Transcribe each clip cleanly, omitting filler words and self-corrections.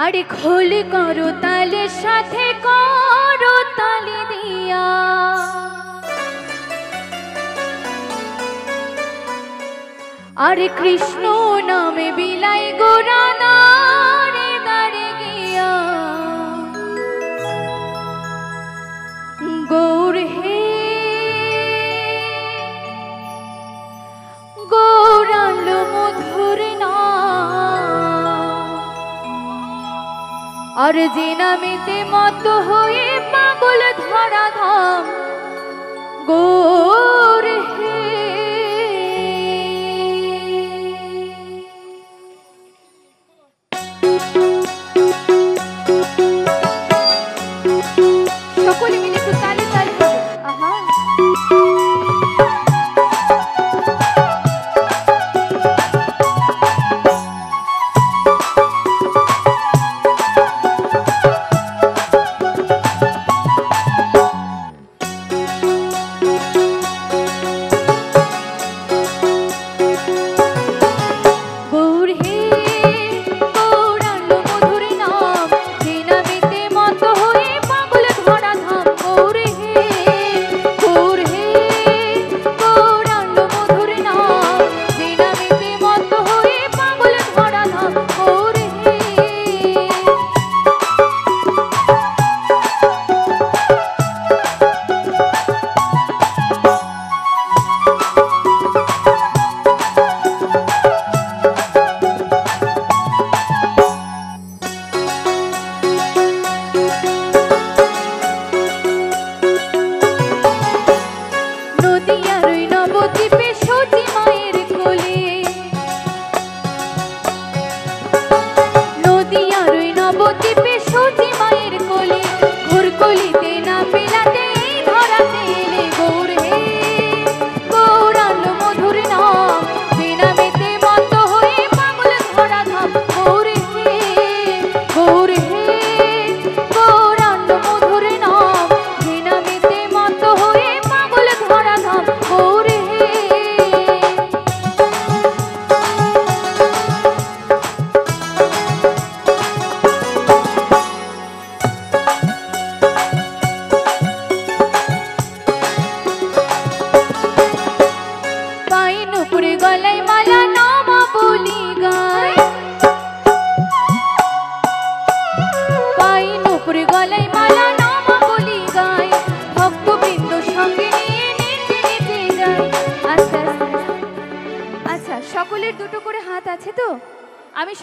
আরে খোল করো তালের সাথে করো তালি দিয়া, আরে কৃষ্ণ নামে বিলাই গোরা দাঁড়ে দাঁড়ে গিয়া। গৌর হে গৌরালো মধুর নাম, আর যে নামেতে মত হয়ে পাগল ধরা ধাম। গৌর হে সকলে মিলে একটু তালে তালে আহা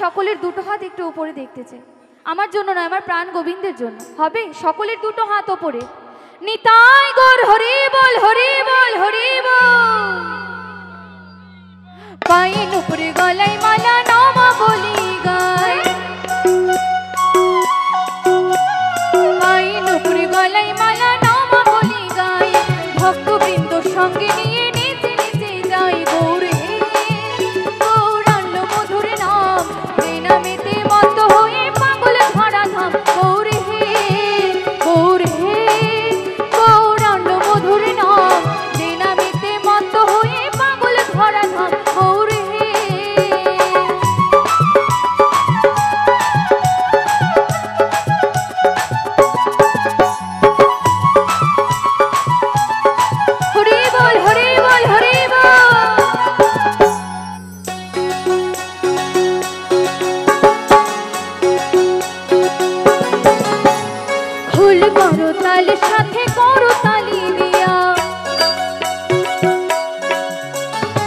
সকলের দুটো হাত একটু উপরে দেখতে চাই, আমার জন্য নয়, আমার প্রাণ গোবিন্দের জন্য হবে। সকলের দুটো হাত উপরে, নিতাই গৌর হরি বল হরি বল হরি বল। পায়ের উপরে গলায় মালা নাম বলি গায়, পায়ের উপরে গলায় মালা নাম বলি গায়, ভক্তবৃন্দ সঙ্গে নিয়ে নেচে নেচে যাই। গৌর হে গৌরাঙ্গ মধুর নাম, নামেতে মত হয়ে পাগল ধরা ধাম। গৌর হে গৌরাঙ্গ মধুর নাম, যে নামেতে মত হয়ে পাগল ধরা ধাম। গৌর হে হরি বল হরি বল হরি বল। খোল করো তালের সাথে করো তালি দিয়া,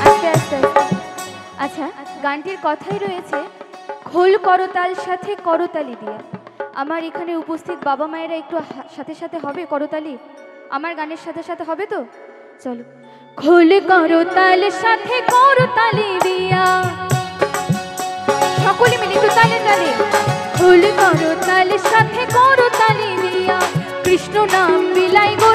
আস্তে আস্তে আচ্ছা গানটির কথাই রয়েছে খোল করো তাল সাথে করো তালি দিয়া। আমার এখানে উপস্থিত বাবা মায়েরা একটু সাথে সাথে হবে করতালি, আমার গানের সাথে সাথে হবে তো? চলো। খোল করো তাল সাথে করো তালি দিয়া, সকলে মিলে একটু তালে তালে। খোল করো তাল সাথে করো তালি দিয়া, কৃষ্ণ নাম বিলাই গো